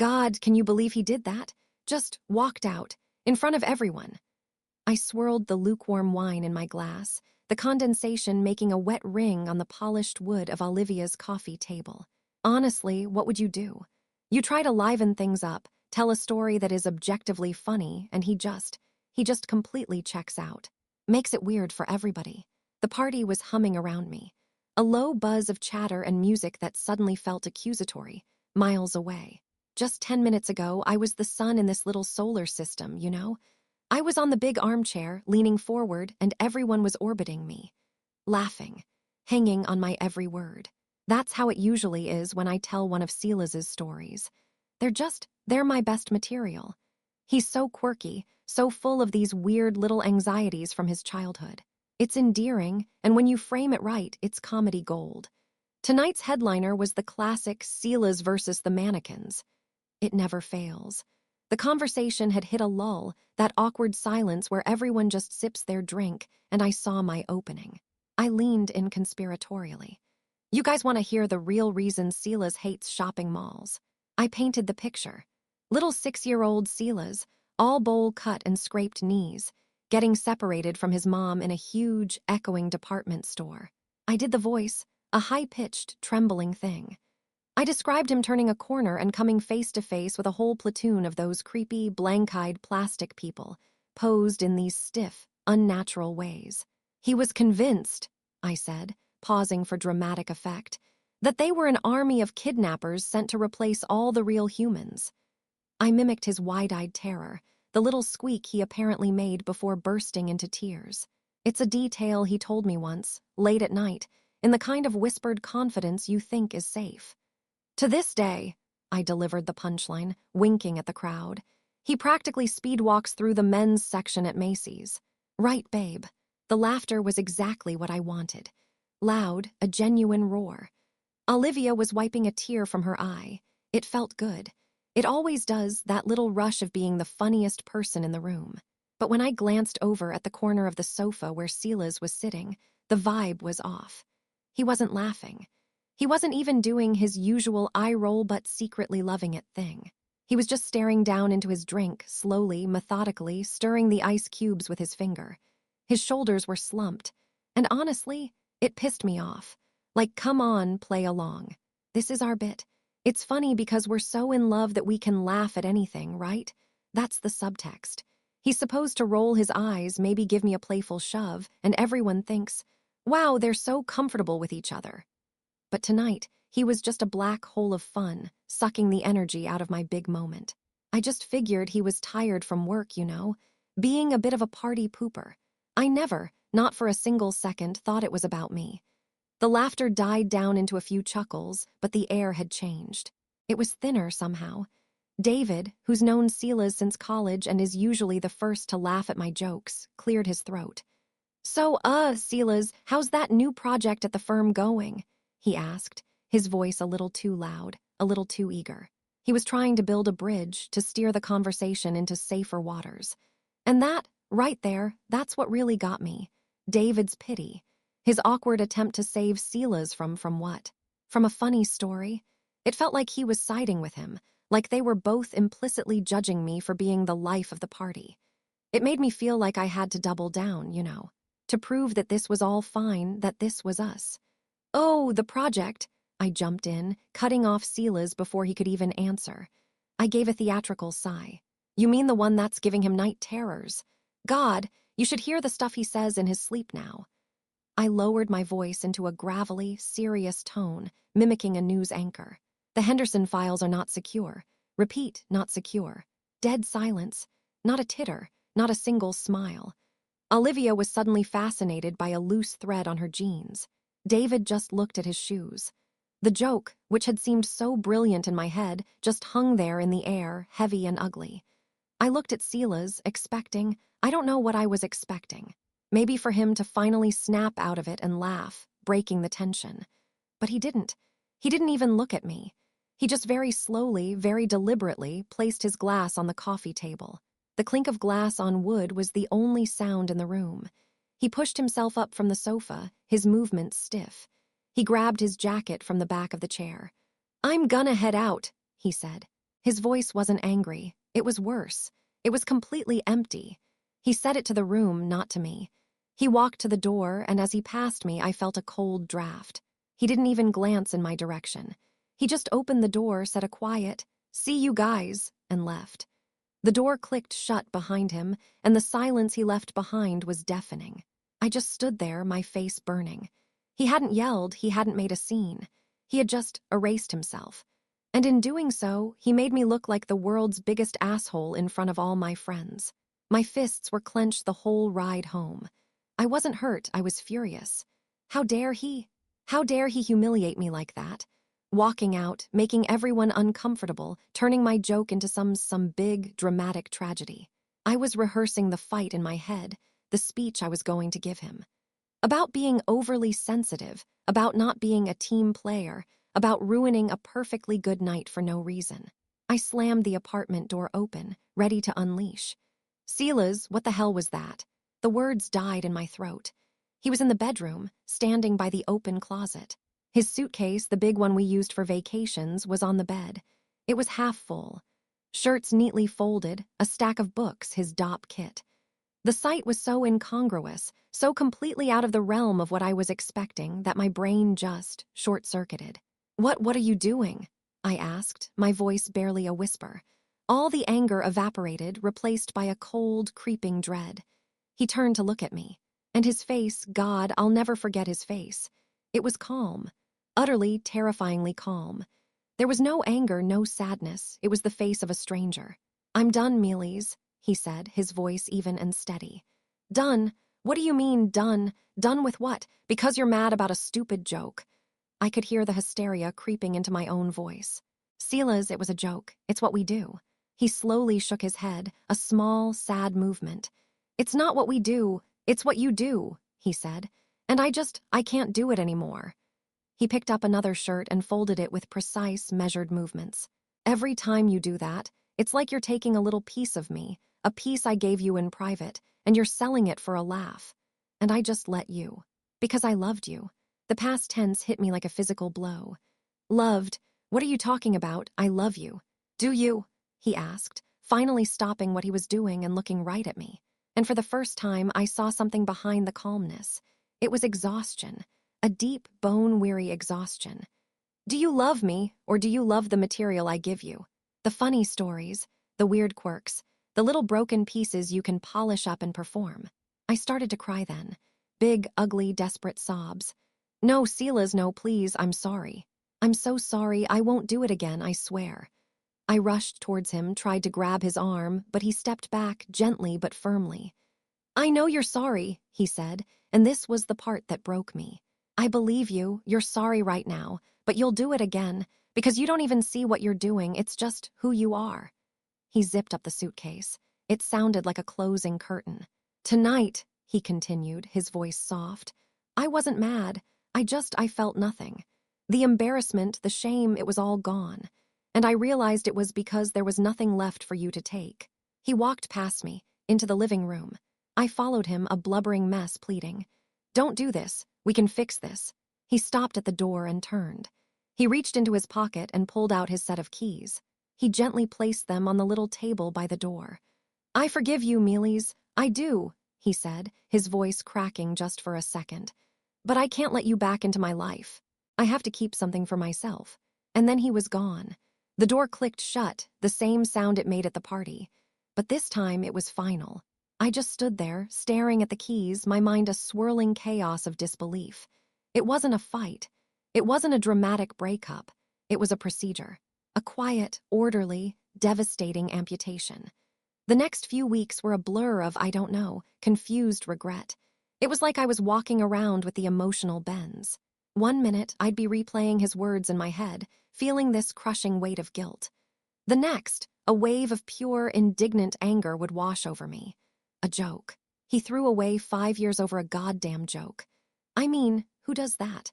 God, can you believe he did that? Just walked out, in front of everyone. I swirled the lukewarm wine in my glass, the condensation making a wet ring on the polished wood of Olivia's coffee table. Honestly, what would you do? You try to liven things up, tell a story that is objectively funny, and he just completely checks out. Makes it weird for everybody. The party was humming around me. A low buzz of chatter and music that suddenly felt accusatory, miles away. Just 10 minutes ago, I was the sun in this little solar system, you know? I was on the big armchair, leaning forward, and everyone was orbiting me, laughing, hanging on my every word. That's how it usually is when I tell one of Silas's stories. They're my best material. He's so quirky, so full of these weird little anxieties from his childhood. It's endearing, and when you frame it right, it's comedy gold. Tonight's headliner was the classic Silas versus the mannequins. It never fails. The conversation had hit a lull, that awkward silence where everyone just sips their drink, and I saw my opening. I leaned in conspiratorially. You guys want to hear the real reason Silas hates shopping malls? I painted the picture. Little 6-year-old Silas, all bowl cut and scraped knees, getting separated from his mom in a huge, echoing department store. I did the voice, a high-pitched, trembling thing. I described him turning a corner and coming face to face with a whole platoon of those creepy, blank-eyed plastic people, posed in these stiff, unnatural ways. He was convinced, I said, pausing for dramatic effect, that they were an army of kidnappers sent to replace all the real humans. I mimicked his wide-eyed terror, the little squeak he apparently made before bursting into tears. It's a detail he told me once, late at night, in the kind of whispered confidence you think is safe. To this day, I delivered the punchline, winking at the crowd. He practically speedwalks through the men's section at Macy's. Right, babe. The laughter was exactly what I wanted. Loud, a genuine roar. Olivia was wiping a tear from her eye. It felt good. It always does, that little rush of being the funniest person in the room. But when I glanced over at the corner of the sofa where Silas was sitting, the vibe was off. He wasn't laughing. He wasn't even doing his usual eye-roll but secretly loving it thing. He was just staring down into his drink, slowly, methodically, stirring the ice cubes with his finger. His shoulders were slumped, and honestly, it pissed me off. Like, come on, play along. This is our bit. It's funny because we're so in love that we can laugh at anything, right? That's the subtext. He's supposed to roll his eyes, maybe give me a playful shove, and everyone thinks, wow, they're so comfortable with each other. But tonight, he was just a black hole of fun, sucking the energy out of my big moment. I just figured he was tired from work, you know, being a bit of a party pooper. I never, not for a single second, thought it was about me. The laughter died down into a few chuckles, but the air had changed. It was thinner somehow. David, who's known Silas since college and is usually the first to laugh at my jokes, cleared his throat. So, Silas, how's that new project at the firm going? He asked, his voice a little too loud, a little too eager. He was trying to build a bridge to steer the conversation into safer waters. And that, right there, that's what really got me. David's pity. His awkward attempt to save Silas from what? From a funny story? It felt like he was siding with him, like they were both implicitly judging me for being the life of the party. It made me feel like I had to double down, you know, to prove that this was all fine, that this was us. Oh, the project, I jumped in, cutting off Silas before he could even answer. I gave a theatrical sigh. You mean the one that's giving him night terrors? God, you should hear the stuff he says in his sleep now. I lowered my voice into a gravelly, serious tone, mimicking a news anchor. The Henderson files are not secure. Repeat, not secure. Dead silence. Not a titter, not a single smile. Olivia was suddenly fascinated by a loose thread on her jeans. David just looked at his shoes. The joke, which had seemed so brilliant in my head, just hung there in the air, heavy and ugly. I looked at Silas, expecting, I don't know what I was expecting. Maybe for him to finally snap out of it and laugh, breaking the tension. But he didn't. He didn't even look at me. He just very slowly, very deliberately, placed his glass on the coffee table. The clink of glass on wood was the only sound in the room. He pushed himself up from the sofa, his movements stiff. He grabbed his jacket from the back of the chair. I'm gonna head out, he said. His voice wasn't angry. It was worse. It was completely empty. He said it to the room, not to me. He walked to the door, and as he passed me, I felt a cold draft. He didn't even glance in my direction. He just opened the door, said a quiet, "See you guys," and left. The door clicked shut behind him, and the silence he left behind was deafening. I just stood there, my face burning. He hadn't yelled, he hadn't made a scene. He had just erased himself. And in doing so, he made me look like the world's biggest asshole in front of all my friends. My fists were clenched the whole ride home. I wasn't hurt, I was furious. How dare he? How dare he humiliate me like that? Walking out, making everyone uncomfortable, turning my joke into some big, dramatic tragedy. I was rehearsing the fight in my head, the speech I was going to give him. About being overly sensitive, about not being a team player, about ruining a perfectly good night for no reason. I slammed the apartment door open, ready to unleash. "Silas, what the hell was that?" The words died in my throat. He was in the bedroom, standing by the open closet. His suitcase, the big one we used for vacations, was on the bed. It was half full. Shirts neatly folded, a stack of books, his DOP kit. The sight was so incongruous, so completely out of the realm of what I was expecting that my brain just short-circuited. What are you doing?" I asked, my voice barely a whisper. All the anger evaporated, replaced by a cold, creeping dread. He turned to look at me, and his face, God, I'll never forget his face. It was calm, utterly, terrifyingly calm. There was no anger, no sadness. It was the face of a stranger. "I'm done, Mealies," he said, his voice even and steady. "Done? What do you mean, done? Done with what? Because you're mad about a stupid joke." I could hear the hysteria creeping into my own voice. "Silas, it was a joke. It's what we do." He slowly shook his head, a small, sad movement. "It's not what we do, it's what you do," he said. "And I can't do it anymore." He picked up another shirt and folded it with precise, measured movements. "Every time you do that, it's like you're taking a little piece of me, a piece I gave you in private, and you're selling it for a laugh. And I just let you. Because I loved you." The past tense hit me like a physical blow. "Loved? What are you talking about? I love you." "Do you?" he asked, finally stopping what he was doing and looking right at me. And for the first time, I saw something behind the calmness. It was exhaustion, a deep, bone-weary exhaustion. "Do you love me, or do you love the material I give you? The funny stories, the weird quirks, the little broken pieces you can polish up and perform?" I started to cry then. Big, ugly, desperate sobs. "No, Silas, no, please, I'm sorry. I'm so sorry, I won't do it again, I swear." I rushed towards him, tried to grab his arm, but he stepped back, gently but firmly. "I know you're sorry," he said, and this was the part that broke me. "I believe you, you're sorry right now, but you'll do it again, because you don't even see what you're doing, it's just who you are." He zipped up the suitcase. It sounded like a closing curtain. "Tonight," he continued, his voice soft, "I wasn't mad. I felt nothing. The embarrassment, the shame, it was all gone. And I realized it was because there was nothing left for you to take." He walked past me, into the living room. I followed him, a blubbering mess, pleading. "Don't do this. We can fix this." He stopped at the door and turned. He reached into his pocket and pulled out his set of keys. He gently placed them on the little table by the door. "I forgive you, Mealies. I do," he said, his voice cracking just for a second. "But I can't let you back into my life. I have to keep something for myself." And then he was gone. The door clicked shut, the same sound it made at the party. But this time it was final. I just stood there, staring at the keys, my mind a swirling chaos of disbelief. It wasn't a fight. It wasn't a dramatic breakup. It was a procedure. A quiet, orderly, devastating amputation. The next few weeks were a blur of, I don't know, confused regret. It was like I was walking around with the emotional bends. One minute, I'd be replaying his words in my head, feeling this crushing weight of guilt. The next, a wave of pure, indignant anger would wash over me. A joke. He threw away 5 years over a goddamn joke. I mean, who does that?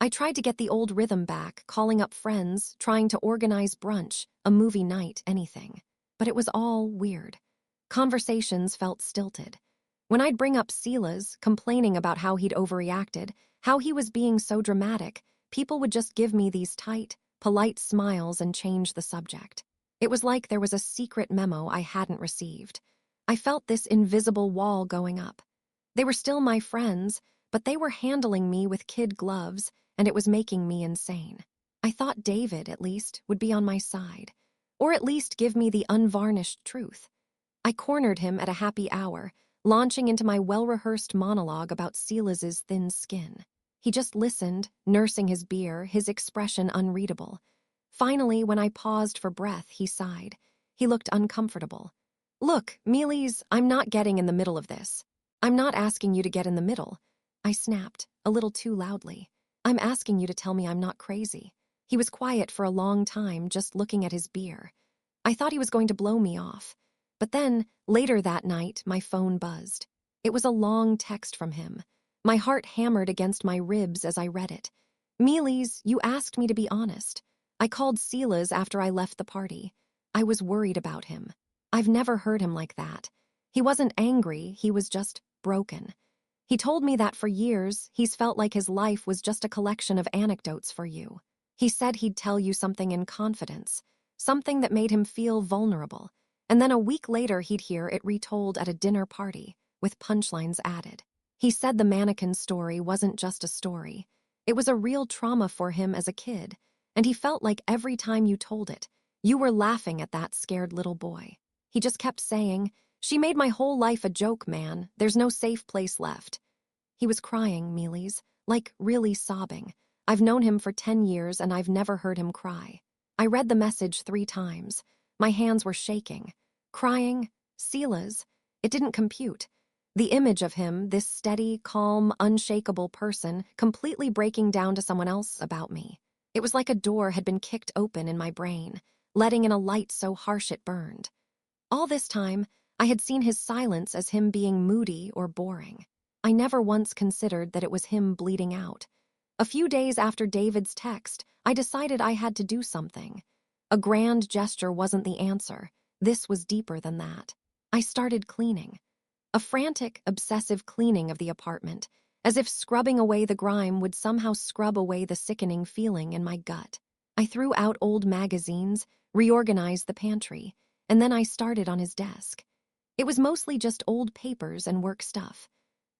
I tried to get the old rhythm back, calling up friends, trying to organize brunch, a movie night, anything. But it was all weird. Conversations felt stilted. When I'd bring up Silas, complaining about how he'd overreacted, how he was being so dramatic, people would just give me these tight, polite smiles and change the subject. It was like there was a secret memo I hadn't received. I felt this invisible wall going up. They were still my friends, but they were handling me with kid gloves, and it was making me insane. I thought David, at least, would be on my side, or at least give me the unvarnished truth. I cornered him at a happy hour, launching into my well-rehearsed monologue about Silas's thin skin. He just listened, nursing his beer, his expression unreadable. Finally, when I paused for breath, he sighed. He looked uncomfortable. "Look, Mealy's, I'm not getting in the middle of this. I'm not asking you to get in the middle." I snapped, a little too loudly. "I'm asking you to tell me I'm not crazy." He was quiet for a long time, just looking at his beer. I thought he was going to blow me off. But then, later that night, my phone buzzed. It was a long text from him. My heart hammered against my ribs as I read it. "Mealy's, you asked me to be honest. I called Silas after I left the party. I was worried about him. I've never heard him like that. He wasn't angry, he was just broken. He told me that for years, he's felt like his life was just a collection of anecdotes for you. He said he'd tell you something in confidence, something that made him feel vulnerable, and then a week later he'd hear it retold at a dinner party, with punchlines added. He said the mannequin story wasn't just a story. It was a real trauma for him as a kid, and he felt like every time you told it, you were laughing at that scared little boy. He just kept saying, 'She made my whole life a joke, man. There's no safe place left.'" He was crying, Mealy's, like really sobbing. I've known him for 10 years and I've never heard him cry. I read the message 3 times. My hands were shaking. Crying? Silas? It didn't compute. The image of him, this steady, calm, unshakable person, completely breaking down to someone else about me. It was like a door had been kicked open in my brain, letting in a light so harsh it burned. All this time, I had seen his silence as him being moody or boring. I never once considered that it was him bleeding out. A few days after David's text, I decided I had to do something. A grand gesture wasn't the answer. This was deeper than that. I started cleaning. A frantic, obsessive cleaning of the apartment, as if scrubbing away the grime would somehow scrub away the sickening feeling in my gut. I threw out old magazines, reorganized the pantry, and then I started on his desk. It was mostly just old papers and work stuff.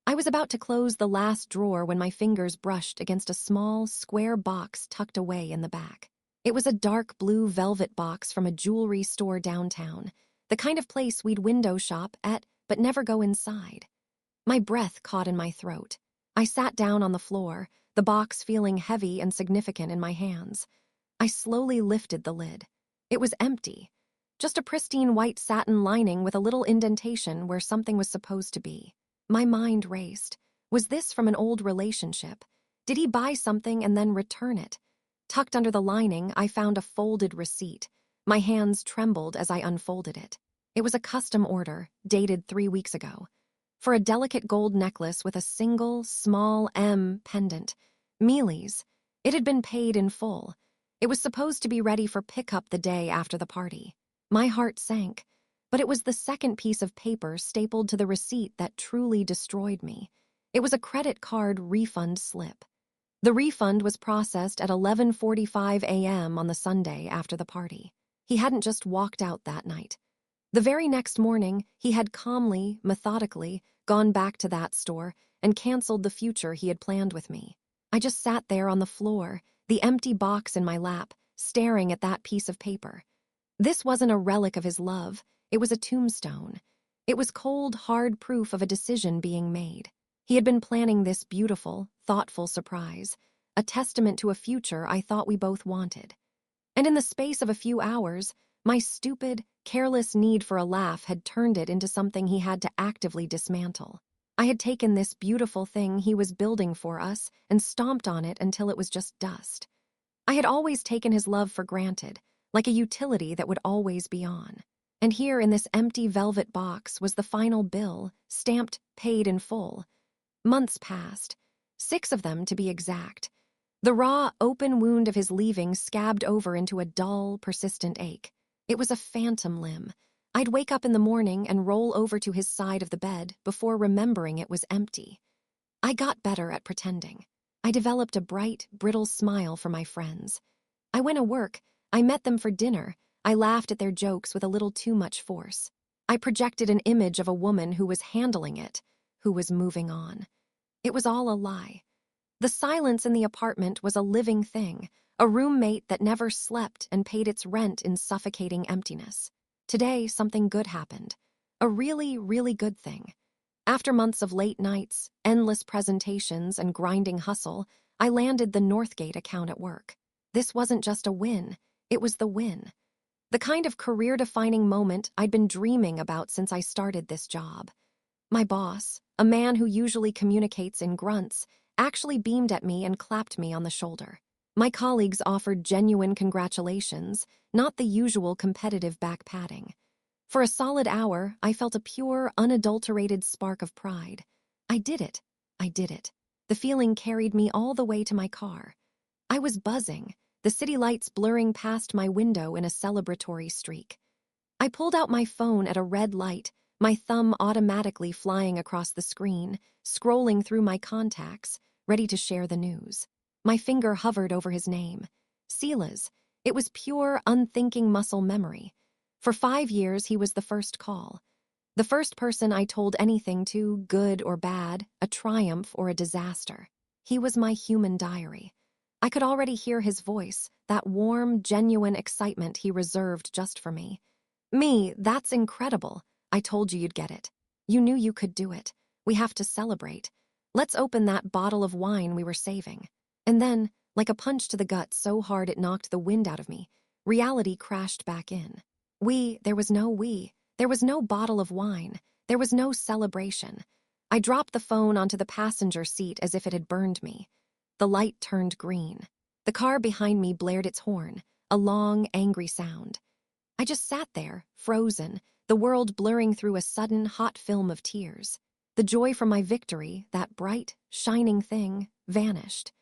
I was about to close the last drawer when my fingers brushed against a small, square box tucked away in the back. It was a dark blue velvet box from a jewelry store downtown, the kind of place we'd window shop at but never go inside. My breath caught in my throat. I sat down on the floor, the box feeling heavy and significant in my hands. I slowly lifted the lid. It was empty. Just a pristine white satin lining with a little indentation where something was supposed to be. My mind raced. Was this from an old relationship? Did he buy something and then return it? Tucked under the lining, I found a folded receipt. My hands trembled as I unfolded it. It was a custom order, dated 3 weeks ago, for a delicate gold necklace with a single, small M pendant. Mealy's. It had been paid in full. It was supposed to be ready for pickup the day after the party. My heart sank, but it was the second piece of paper stapled to the receipt that truly destroyed me. It was a credit card refund slip. The refund was processed at 11:45 a.m. on the Sunday after the party. He hadn't just walked out that night. The very next morning, he had calmly, methodically, gone back to that store and canceled the future he had planned with me. I just sat there on the floor, the empty box in my lap, staring at that piece of paper. This wasn't a relic of his love, it was a tombstone. It was cold, hard proof of a decision being made. He had been planning this beautiful, thoughtful surprise, a testament to a future I thought we both wanted. And in the space of a few hours, my stupid, careless need for a laugh had turned it into something he had to actively dismantle. I had taken this beautiful thing he was building for us and stomped on it until it was just dust. I had always taken his love for granted, like a utility that would always be on. And here in this empty velvet box was the final bill, stamped paid in full. Months passed, 6 of them to be exact. The raw, open wound of his leaving scabbed over into a dull, persistent ache. It was a phantom limb. I'd wake up in the morning and roll over to his side of the bed before remembering it was empty. I got better at pretending. I developed a bright, brittle smile for my friends. I went to work, I met them for dinner, I laughed at their jokes with a little too much force. I projected an image of a woman who was handling it, who was moving on. It was all a lie. The silence in the apartment was a living thing, a roommate that never slept and paid its rent in suffocating emptiness. Today, something good happened. A really, really good thing. After months of late nights, endless presentations, and grinding hustle, I landed the Northgate account at work. This wasn't just a win, it was the win. The kind of career-defining moment I'd been dreaming about since I started this job. My boss, a man who usually communicates in grunts, actually beamed at me and clapped me on the shoulder. My colleagues offered genuine congratulations, not the usual competitive back-patting. For a solid hour, I felt a pure, unadulterated spark of pride. I did it. I did it. The feeling carried me all the way to my car. I was buzzing, the city lights blurring past my window in a celebratory streak. I pulled out my phone at a red light, my thumb automatically flying across the screen, scrolling through my contacts, ready to share the news. My finger hovered over his name. Silas. It was pure, unthinking muscle memory. For 5 years, he was the first call. The first person I told anything to, good or bad, a triumph or a disaster. He was my human diary. I could already hear his voice, that warm, genuine excitement he reserved just for me. Me, that's incredible. I told you you'd get it. You knew you could do it. We have to celebrate. Let's open that bottle of wine we were saving. And then, like a punch to the gut so hard it knocked the wind out of me, reality crashed back in. There was no we. There was no bottle of wine. There was no celebration. I dropped the phone onto the passenger seat as if it had burned me. The light turned green. The car behind me blared its horn, a long, angry sound. I just sat there, frozen, the world blurring through a sudden, hot film of tears. The joy from my victory, that bright, shining thing, vanished.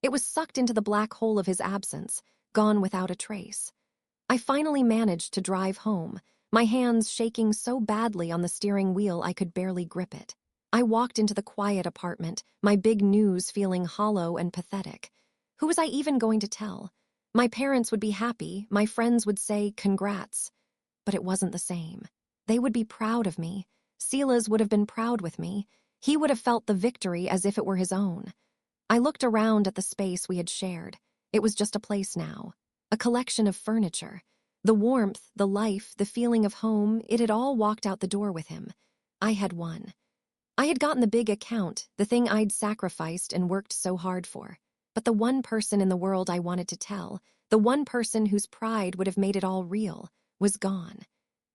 It was sucked into the black hole of his absence, gone without a trace. I finally managed to drive home, my hands shaking so badly on the steering wheel I could barely grip it. I walked into the quiet apartment, my big news feeling hollow and pathetic. Who was I even going to tell? My parents would be happy, my friends would say, congrats. But it wasn't the same. They would be proud of me. Silas would have been proud with me. He would have felt the victory as if it were his own. I looked around at the space we had shared. It was just a place now. A collection of furniture. The warmth, the life, the feeling of home, it had all walked out the door with him. I had won. I had gotten the big account, the thing I'd sacrificed and worked so hard for. But the one person in the world I wanted to tell, the one person whose pride would have made it all real, was gone.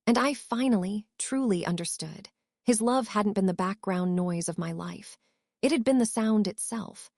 And I finally, truly understood. His love hadn't been the background noise of my life. It had been the sound itself.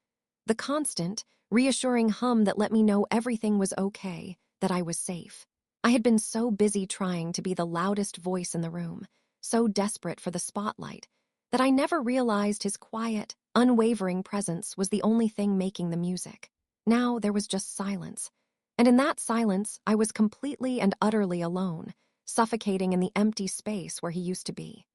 The constant, reassuring hum that let me know everything was okay, that I was safe. I had been so busy trying to be the loudest voice in the room, so desperate for the spotlight, that I never realized his quiet, unwavering presence was the only thing making the music. Now there was just silence. And in that silence, I was completely and utterly alone, suffocating in the empty space where he used to be.